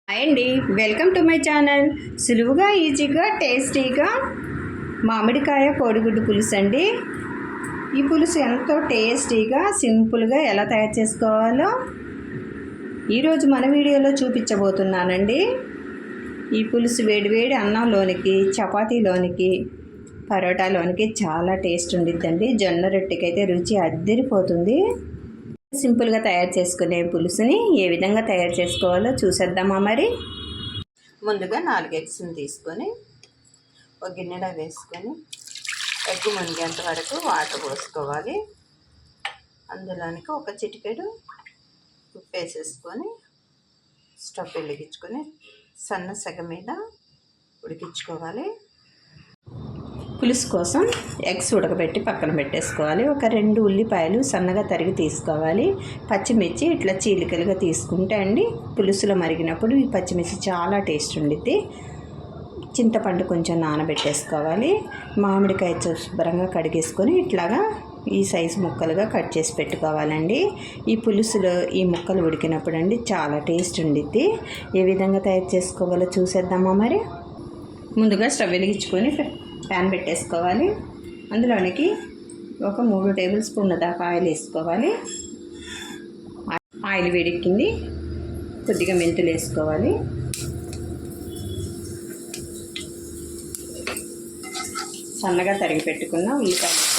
Hi అండి, welcome to my channel. సులువుగా ఈజీగా టేస్టీగా మామిడికాయ కోడిగుడ్డు పులుసు అండి. ఈ పులుసు ఎంతో టేస్టీగా సింపుల్గా ఎలా తయారు చేసుకోవాలో ఈరోజు మన వీడియోలో చూపించబోతున్నానండి. ఈ పులుసు వేడివేడి అన్నంలోనికి, చపాతీలోనికి, పరోటాలోనికి చాలా టేస్ట్ ఉండిద్దండి. జొన్న రొట్టెకైతే రుచి అద్దరిపోతుంది. సింపుల్గా తయారు చేసుకునే పులుసుని ఏ విధంగా తయారు చేసుకోవాలో చూసేద్దామా మరి. ముందుగా 4 ఎగ్స్ని తీసుకొని ఒక గిన్నెలో వేసుకొని ఎగ్ మునిగేంత వరకు వాటర్ పోసుకోవాలి. అందులోనికి ఒక చిటికెడు ఉప్పు వేసేసుకొని స్టవ్ వెలిగించుకొని సన్న సెగ మీద ఉడికించుకోవాలి. పులుసు కోసం ఎగ్స్ ఉడకబెట్టి పక్కన పెట్టేసుకోవాలి. ఒక 2 ఉల్లిపాయలు సన్నగా తరిగి తీసుకోవాలి. పచ్చిమిర్చి ఇట్లా చీలికలుగా తీసుకుంటే అండి పులుసులో మరిగినప్పుడు ఈ పచ్చిమిర్చి చాలా టేస్ట్ ఉండిద్ది. చింతపండు కొంచెం నానబెట్టేసుకోవాలి. మామిడికాయ శుభ్రంగా కడిగేసుకొని ఇట్లాగా ఈ సైజు ముక్కలుగా కట్ చేసి పెట్టుకోవాలండి. ఈ పులుసులో ఈ ముక్కలు ఉడికినప్పుడు అండి చాలా టేస్ట్ ఉండిద్ది. ఏ విధంగా తయారు చేసుకోవాలో చూసేద్దామా మరి. ముందుగా స్టవ్ వెలిగించుకొని ప్యాన్ పెట్టేసుకోవాలి. అందులోనికి ఒక 3 టేబుల్ స్పూన్ల దాకా ఆయిల్ వేసుకోవాలి. ఆయిల్ వేడెక్కింది, కొద్దిగా మెంతులు వేసుకోవాలి. సన్నగా తరిగి పెట్టుకున్న ఉల్లిపాయలు వేసుకోవాలి.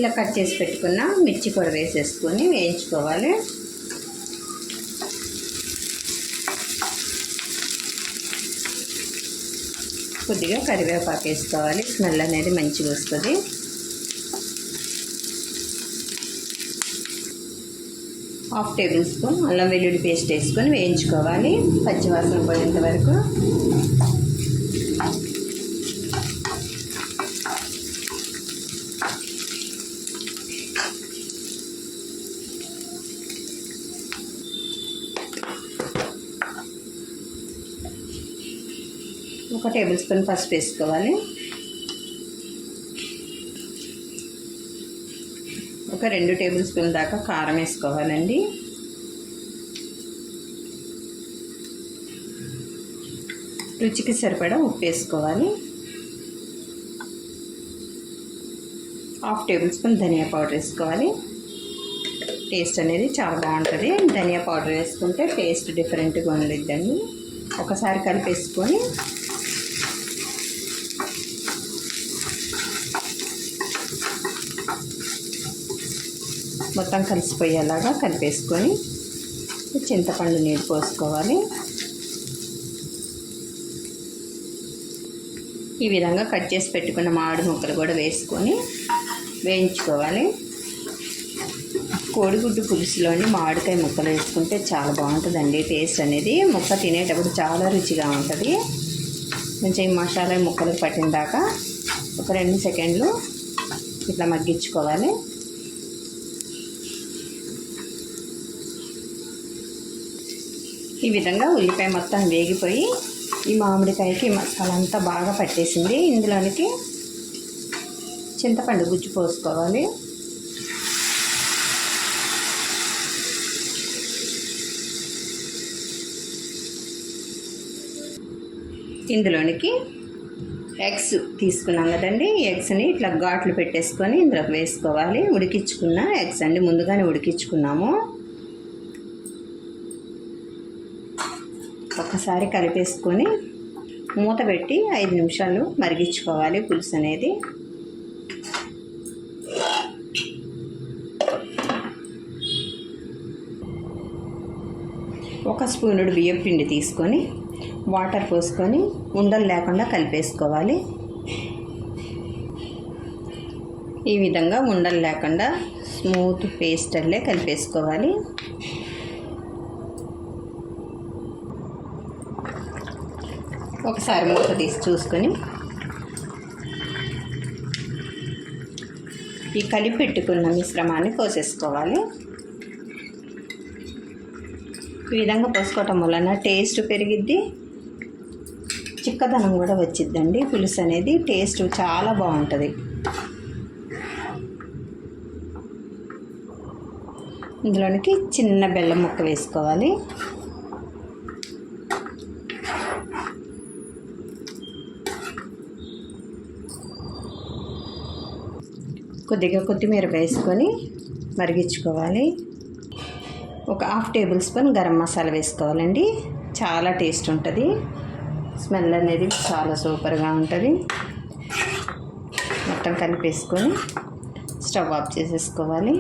ఇలా కట్ చేసి పెట్టుకున్న మిర్చి కూడా వేసేసుకొని వేయించుకోవాలి. కొద్దిగా కరివేపాకు వేసుకోవాలి, స్మెల్ అనేది మంచిగా వస్తుంది. హాఫ్ టేబుల్ స్పూన్ అల్లం వెల్లుల్లి పేస్ట్ వేసుకొని వేయించుకోవాలి పచ్చివాసన పోయేంత వరకు. ఒక టేబుల్ స్పూన్ పసుపు వేసుకోవాలి. ఒక 2 టేబుల్ స్పూన్ దాకా కారం వేసుకోవాలండి. రుచికి సరిపడా ఉప్పు వేసుకోవాలి. హాఫ్ టేబుల్ స్పూన్ ధనియా పౌడర్ వేసుకోవాలి. టేస్ట్ అనేది చాలా బాగుంటుంది. ధనియా పౌడర్ వేసుకుంటే టేస్ట్ డిఫరెంట్గా ఉండిద్దండి. ఒకసారి కలిపేసుకొని మొత్తం కలిసిపోయేలాగా కలిపేసుకొని చింతపండు నీళ్ళు పోసుకోవాలి. ఈ విధంగా కట్ చేసి పెట్టుకున్న మామిడి ముక్కలు కూడా వేసుకొని వేయించుకోవాలి. కోడిగుడ్డు పులుసులోని మామిడికాయ ముక్కలు వేసుకుంటే చాలా బాగుంటుందండి. టేస్ట్ అనేది ముక్క తినేటప్పుడు చాలా రుచిగా ఉంటుంది. కొంచెం ఈ మసాలా ముక్కలకు పట్టిన దాకా ఒక 2 సెకండ్లు ఇట్లా మగ్గించుకోవాలి. ఈ విధంగా ఉల్లిపాయ మొత్తం వేగిపోయి ఈ మామిడికాయకి మసాలా అంతా బాగా పట్టేసింది. ఇందులోనికి చింతపండు గుజ్జు పోసుకోవాలి. ఇందులోనికి ఎగ్స్ తీసుకున్నాం కదండి, ఎగ్స్ని ఇట్లా ఘాట్లు పెట్టేసుకొని ఇందులోకి వేసుకోవాలి. ఉడికించుకున్న ఎగ్స్ అండి, ముందుగానే ఉడికించుకున్నాము. ఒకసారి కలిపేసుకొని మూత పెట్టి 5 నిమిషాలు మరిగించుకోవాలి పులుసు అనేది. ఒక స్పూనుడు బియ్యం పిండి తీసుకొని వాటర్ పోసుకొని ఉండలు లేకుండా కలిపేసుకోవాలి. ఈ విధంగా ఉండలు లేకుండా స్మూత్ పేస్ట్ అల్లే కలిపేసుకోవాలి. ఒకసారి మూత తీసి చూసుకొని ఈ కలిపి పెట్టుకున్న మిశ్రమాన్ని పోసేసుకోవాలి. ఈ విధంగా పోసుకోవటం వలన టేస్ట్ పెరిగిద్ది, చిక్కదనం కూడా వచ్చిద్దండి. పులుసు అనేది టేస్ట్ చాలా బాగుంటుంది. ఇందులోనికి చిన్న బెల్లం ముక్క వేసుకోవాలి. కొద్దిగా కొత్తిమీర వేసుకొని మరిగించుకోవాలి. ఒక 1/2 టేబుల్ స్పూన్ గరం మసాలా వేసుకోవాలండి. చాలా టేస్ట్ ఉంటుంది. స్మెల్ అనేది చాలా సూపర్గా ఉంటుంది. మొత్తం కలిపేసుకొని స్టవ్ ఆఫ్ చేసేసుకోవాలి.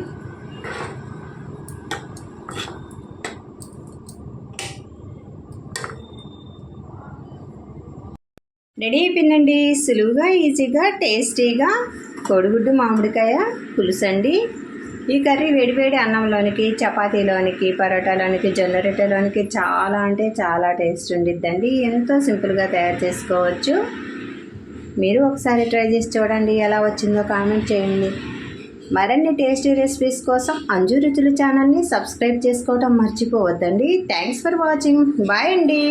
రెడీ అయిపోయిందండి. సులువుగా ఈజీగా టేస్టీగా కోడిగుడ్డు మామిడికాయ పులుసు అండి. ఈ కర్రీ వేడివేడి అన్నంలోనికి, చపాతీలోనికి, పరోటాలోనికి, జొన్న రొట్టెలోనికి చాలా అంటే చాలా టేస్ట్ ఉండిద్దండి. ఎంతో సింపుల్గా తయారు చేసుకోవచ్చు. మీరు ఒకసారి ట్రై చేసి చూడండి. ఎలా వచ్చిందో కామెంట్ చేయండి. మరిన్ని టేస్టీ రెసిపీస్ కోసం అంజు రుచులు ఛానల్ని సబ్స్క్రైబ్ చేసుకోవడం మర్చిపోవద్దండి. Thanks for watching. బాయ్ అండి.